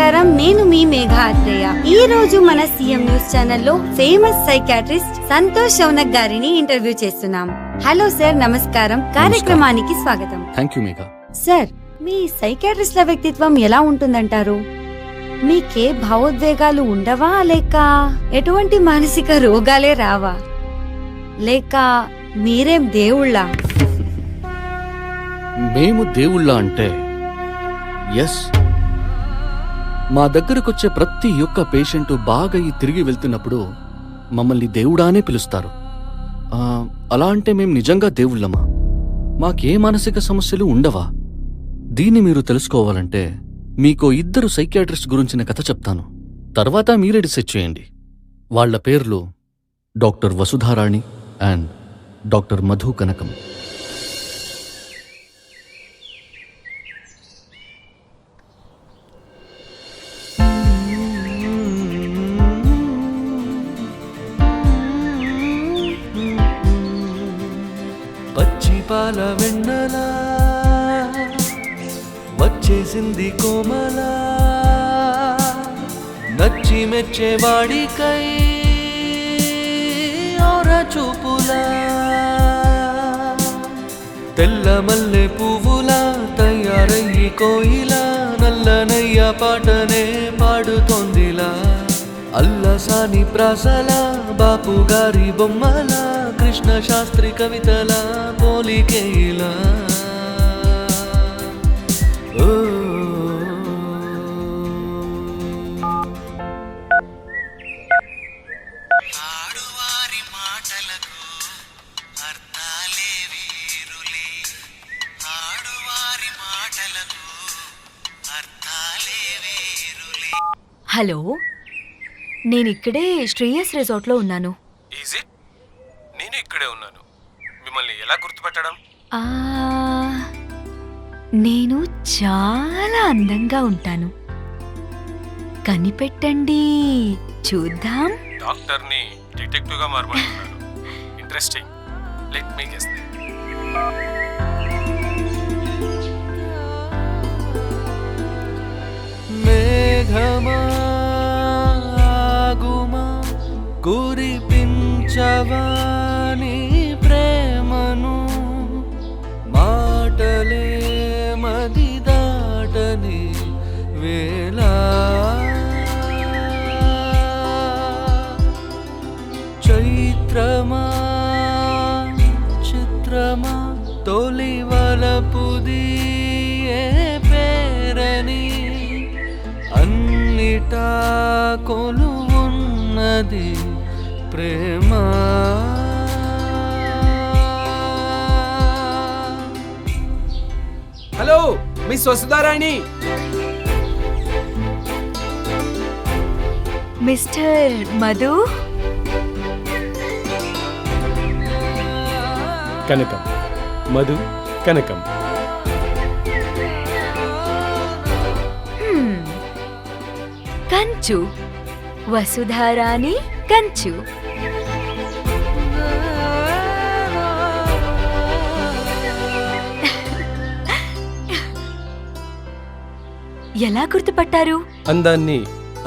నమస్కారం, నేను మీ మేఘ అత్రేయ. ఈ రోజు మన సీఎం న్యూస్ ఛానల్లో ఫేమస్ సైకాట్రిస్ట్ సంతోష్ శౌనక్ గారిని ఇంటర్వ్యూ చేస్తున్నాం. హలో సార్, నమస్కారం. కార్యక్రమానికి స్వాగతం. థాంక్యూ మేఘ. సార్, మీ సైకాట్రిస్ట్ల వ్యక్తిత్వం ఎలా ఉంటుందంటారు? మీకే భావోద్వేగాలు ఉండవా, లేక ఎటువంటి మానసిక రోగాలే రావా, లేక మీరేం దేవుళ్ళా? మేము దేవుళ్ళ అంటే ఎస్. మా దగ్గరకొచ్చే ప్రతి ఒక్క పేషెంట్ బాగా తిరిగి వెళ్తున్నప్పుడు మమ్మల్ని దేవుడానే పిలుస్తారు. అలా అంటే మేం నిజంగా దేవుళ్ళమా? మాకే మానసిక సమస్యలు ఉండవా? దీన్ని మీరు తెలుసుకోవాలంటే మీకో ఇద్దరు సైకియాట్రిస్ట్ గురించిన కథ చెప్తాను. తర్వాత మీరే డిసైడ్ చేయండి. వాళ్ల పేర్లు doctor Vasudharani and doctor Madhu Kanakam. పాల వెన్నెలా వచ్చేసింది కోమలా, నచ్చి మెచ్చేవాడికై ఓర చూపులా, తెల్ల మల్లె పువ్వులా తయారయ్యి కోయిలా, నల్లనయ్య పాటనే పాడుతోందిలా, అల్లసాని ప్రాసలా బాపు గారి బొమ్మలా, కృష్ణ శాస్త్రి కవితల పోలికేలా. ఆడువారి మాటలకు అర్థాలే వేరులే, ఆడువారి మాటలకు అర్థాలే వేరులే. హలో, నేనిక్కడే శ్రేయస్ రిసార్ట్లో ఉన్నాను. నేను ఇక్కడే ఉన్నాను. మిమ్మల్ని ఎలా గుర్తుపట్టడం? నేను చాలా అందంగా ఉంటాను, కనిపెట్టండి చూద్దాం. డాక్టర్ని డిటెక్టివ్ గా మారమంటున్నారు. ఇంట్రెస్టింగ్. Let me guess. మేఘమా ఆగుమా కురిపించవా నీ ప్రేమను, మాటలే మది దాటని వేళ, చైత్రమా చిత్రమా తొలి వలపుది ఏ పేరని, అన్నిటా కొలువున్నది ప్రేమ. Hello miss Vasudharani. Mister Madhu Kanakam. Madhu Kanakam. కంచు, వసుధారాణి కంచు. ఎలా గుర్తుపట్టారు? అందాన్ని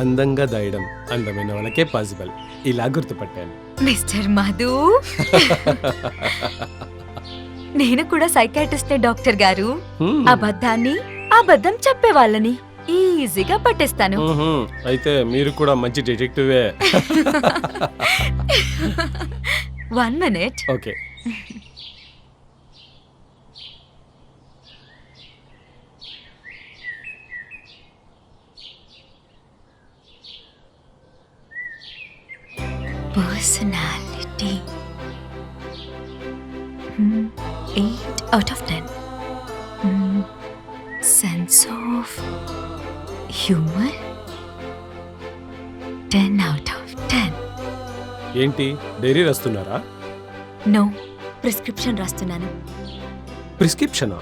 అందంగా దాయడం అందమైన వాళ్ళకే పాసిబుల్. ఇలా గుర్తుపట్టాను. మిస్టర్ మధు, నేను కూడా సైకాట్రిస్ట్ డాక్టర్ గారు. అబద్ధాన్ని అబద్ధం చెప్పే వాళ్ళని ఈజీగా పట్టేస్తాను. అయితే మీరు కూడా మంచి డిటెక్టివే. 1 minute. Okay. Personality 8 out of 10. Sense of humor 10 out of 10. ఏంటి డైరీ రాస్తున్నారా? నో, ప్రిస్క్రిప్షన్ రాస్తున్నాను. ప్రిస్క్రిప్షనా?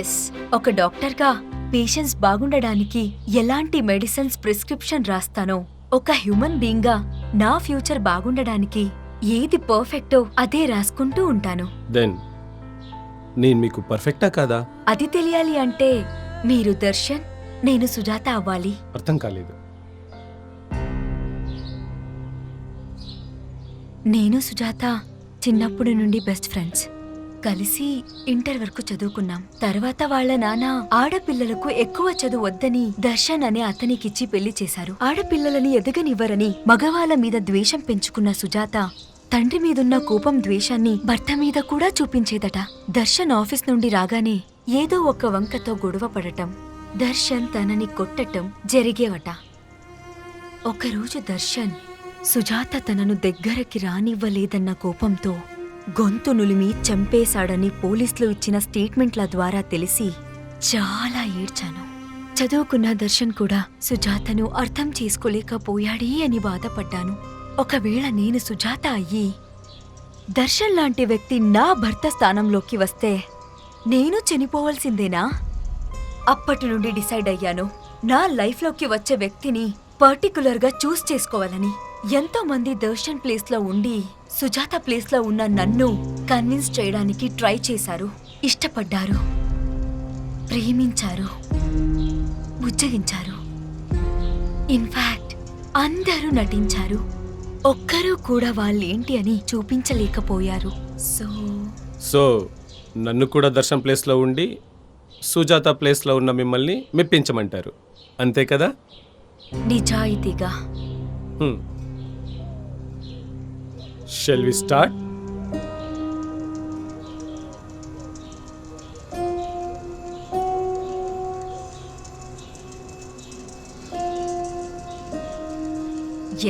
ఎస్, ఒక డాక్టర్గా పేషెంట్స్ బాగుండడానికి ఎలాంటి మెడిసిన్స్ ప్రిస్క్రిప్షన్ రాస్తానో, ఒక హ్యూమన్ బీయింగ్ గా నా ఫ్యూచర్ బాగుండడానికి ఏది పర్ఫెక్టో అదే రాసుకుంటూ ఉంటాను. దెన్ నేను మీకు పర్ఫెక్టా కాదా? అది తెలియాలి అంటే మీరు దర్శన్, నేను సుజాత అవ్వాలి. అర్థం కాలేదు. నేను సుజాత చిన్నప్పుడు నుండి బెస్ట్ ఫ్రెండ్స్. కలిసి ఇంటర్ వరకు చదువుకున్నాం. తర్వాత వాళ్ళ నాన్న ఆడపిల్లలకు ఎక్కువ చదువు వద్దని దర్శన్ అనే అతనికిచ్చి పెళ్లి చేశారు. ఆడపిల్లలని ఎదగనివ్వరని మగవాళ్ళ మీద ద్వేషం పెంచుకున్న సుజాత తండ్రి మీదున్న కోపం ద్వేషాన్ని భర్త మీద కూడా చూపించేదట. దర్శన్ ఆఫీస్ నుండి రాగానే ఏదో ఒక వంకతో గొడవ పడటం, దర్శన్ తనని కొట్టటం జరిగేవట. ఒకరోజు దర్శన్ సుజాత తనను దగ్గరకి రానివ్వలేదన్న కోపంతో గొంతు నులిమి చంపేశాడని పోలీసులు ఇచ్చిన స్టేట్మెంట్ల ద్వారా తెలిసి చాలా ఏడ్చాను. చదువుకున్న దర్శన్ కూడా సుజాతను అర్థం చేసుకోలేకపోయాడే అని బాధపడ్డాను. ఒకవేళ నేను సుజాత అయ్యి దర్శన్ లాంటి వ్యక్తి నా భర్త స్థానంలోకి వస్తే నేను చనిపోవలసిందేనా? అప్పటి నుండి డిసైడ్ అయ్యాను, నా లైఫ్లోకి వచ్చే వ్యక్తిని పర్టికులర్గా చూస్ చేసుకోవాలని. ఎంతో మంది దర్శన్ ప్లేస్లో ఉండి సుజాత ప్లేస్లో ఉన్న నన్ను కన్విన్స్ చేయడానికి ట్రై చేశారు. ఇష్టపడ్డారు, ప్రేమించారు, బుజ్జగించారు. ఇన్ఫాక్ట్ అందరూ నటించారు. ఒక్కరూ కూడా వాళ్ళేంటి అని చూపించలేకపోయారు. సో నన్ను కూడా దర్శన్ ప్లేస్లో ఉండి సుజాత ప్లేస్లో ఉన్న మిమ్మల్ని మెప్పించమంటారు, అంతే కదా? నిజాయితీగా. Shall we start?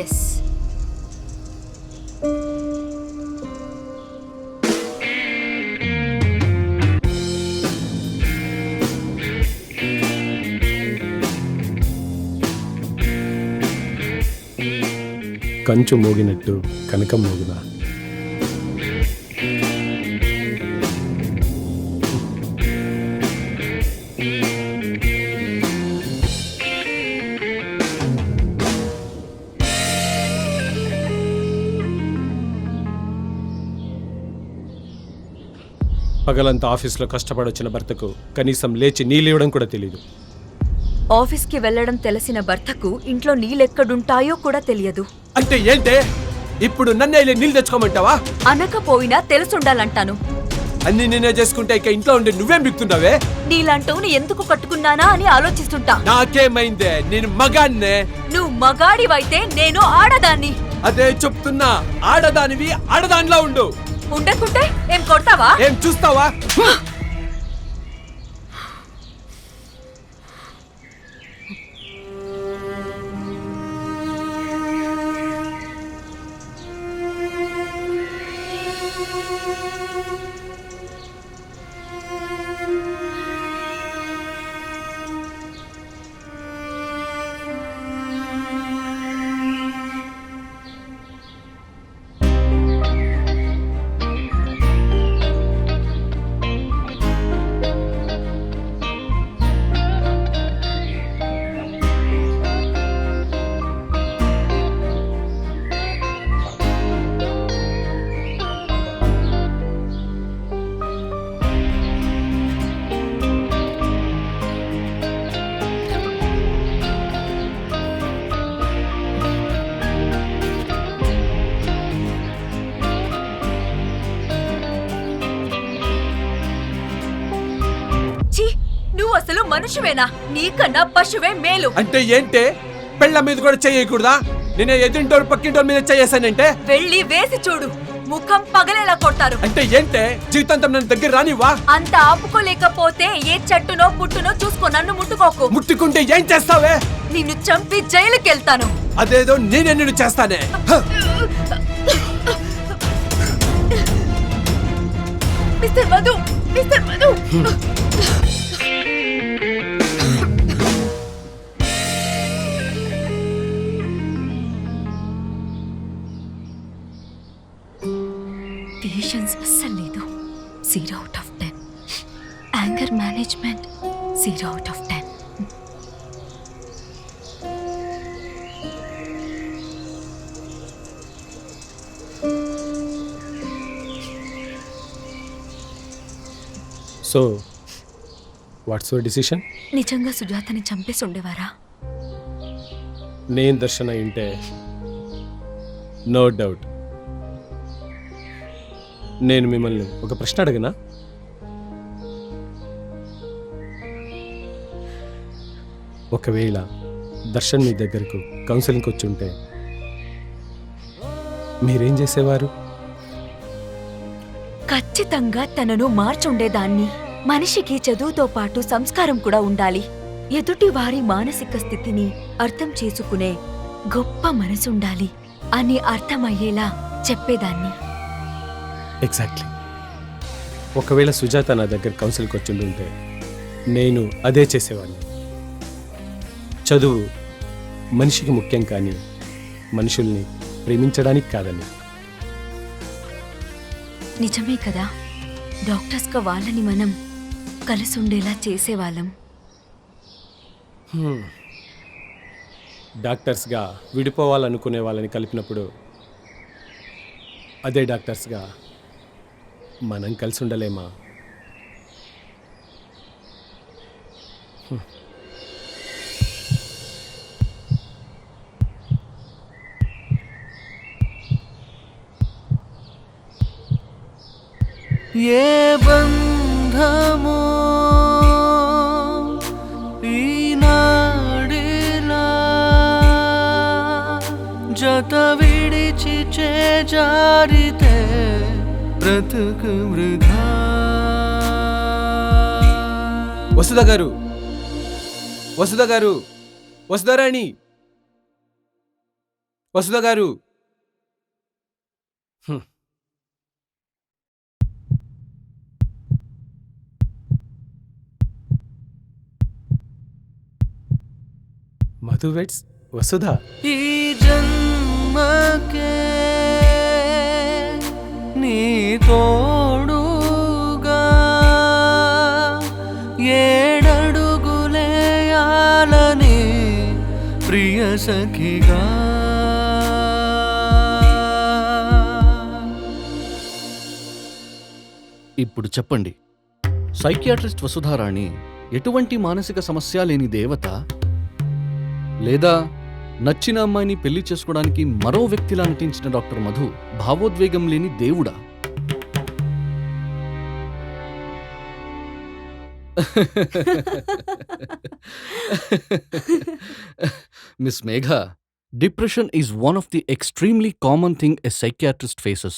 ఎస్. కంచు మోగినట్టు కనకం మోగునా? పగలంతా ఆఫీస్లో కష్టపడొచ్చిన భర్తకు కనీసం లేచి నీళ్ళివ్వడం కూడా తెలీదు. ఆఫీస్కి వెళ్లడం తెలిసిన భర్తకు ఇంట్లో నీళ్ళెక్కడుంటాయో కూడా తెలియదు. అంటే ఏంటే? ఇప్పుడు నన్నే నీళ్ళు తెచ్చుకోమంటావా? అనకపోయినా తెలుసుండాలంటాను. అన్ని నేనే చేసుకుంటే ఇక ఇంట్లో ఉండి నువ్వేం బిక్తున్నావే? నీలాంటోని ఎందుకు కట్టుకున్నానా అని ఆలోచిస్తుంటా. నాకేమైందే? నేను మగాన్నే. నువ్వు మగాడివైతే నేను ఆడదాన్ని. అదే చెప్తున్నా, ఆడదానివి ఆడదానిలా ఉండు. ఉండకుంటే ఏం కొడతావా? ఏం చూస్తావా? నువ్వు అసలు మనుషువేనా? నీకన్నా పశువే మేలు. అంటే ఏంటే? పెళ్ళ మీద కూడా చేయకూడదా? నేనే ఎదుంటోరు పక్కింటోరు మీద చేసానంటే వెళ్ళి వేసి చూడు, ముఖం పగలేలా కొడతారు. అంటే ఏంటే? జీవితాంతం నన్ను దగ్గర రానివా? అంత ఆపుకోలేకపోతే ఏ చెట్టునో పుట్టునో చూసుకో, నన్ను ముట్టుకోకు. ముట్టుకుంటే ఏం చేస్తావే? నిన్ను చంపి జైలుకెళ్తాను. అదేదో నేనే నిన్ను చేస్తానే. Mister Madhu, mister Madhu. Patience అస్సలు లేదు. 0 out of 10. Anger management 0 out of 10. So what's your decision? నిజంగా సుజాతని చంపేసి ఉండేవారా? నేను దర్శన ఇంటే నో డౌట్. నేను మిమ్మల్ని ఒక ప్రశ్న అడగనా? ఒకవేళ దర్శన్ మీ దగ్గరకు కౌన్సిలింగ్కి వచ్చి ఉంటే మీరేం చేసేవారు? ఖచ్చితంగా తనను మార్చుండేదాన్ని. మనిషికి చదువుతో పాటు సంస్కారం కూడా ఉండాలి. ఎదుటి వారి మానసిక స్థితిని అర్థం చేసుకునే గొప్ప మనసుండాలి అని అర్థమయ్యేలా చెప్పేదాన్ని. ఎగ్జాక్ట్లీ. ఒకవేళ సుజాత నా దగ్గర కౌన్సిల్కి వచ్చి ఉంటే నేను అదే చేసేవాడిని. చదువు మనిషికి ముఖ్యం, కానీ మనుషుల్ని ప్రేమించడానికి కాదని. నిజమే కదా, డాక్టర్స్గా వాళ్ళని మనం కలిసి ఉండేలా చేసేవాళ్ళం. డాక్టర్స్గా విడిపోవాలనుకునే వాళ్ళని కలిపినప్పుడు అదే డాక్టర్స్గా మనం కలిసి ఉండలేమా? ఏ బంధమో ఈనాడిలా జత విడిచి చేజారితే బ్రతుకు వృధా. వసుధ గారు, వసుధ గారు, వసుధరాణి, వసుధ గారు. మధు వెట్స్ వసుధ. ఈ జన్మకే నీ తోడుగా ఏడడుగులేయాలని ప్రియ సఖిగా. ఇప్పుడు చెప్పండి, సైకియాట్రిస్ట్ వసుధారాణి ఎటువంటి మానసిక సమస్య లేని దేవత, లేదా నచ్చిన అమ్మాయిని పెళ్లి చేసుకోవడానికి మరో వ్యక్తిలా నటించిన డాక్టర్ మధు భావోద్వేగం లేని దేవుడా? Miss Megha, depression is one of the extremely common thing a psychiatrist faces.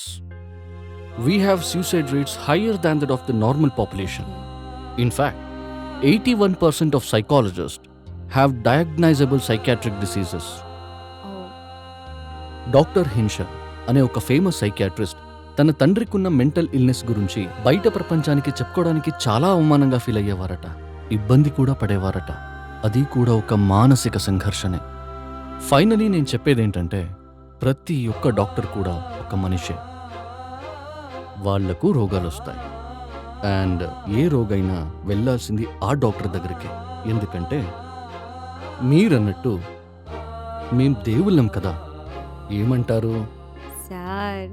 We have suicide rates higher than that of the normal population. In fact, 81% of psychologists have diagnosable psychiatric diseases. Doctor Hinshaw అనే ఒక famous psychiatrist తన తండ్రికున్న mental illness గురించి బయట ప్రపంచానికి చెప్పుకోవడానికి చాలా అవమానంగా feel అయ్యేవారట. ఇబ్బంది కూడా పడేవారట. అది కూడా ఒక మానసిక సంఘర్షణే. ఫైనలీ నేను చెప్పేదేంటంటే, ప్రతి ఒక్క డాక్టర్ కూడా ఒక మనిషే. వాళ్లకు రోగాలు వస్తాయి. అండ్ ఏ రోగైనా వెళ్ళాల్సింది ఆ డాక్టర్ దగ్గరికి. ఎందుకంటే మీరన్నట్టు మేం దేవుళ్ళం కదా. ఏమంటారు సార్?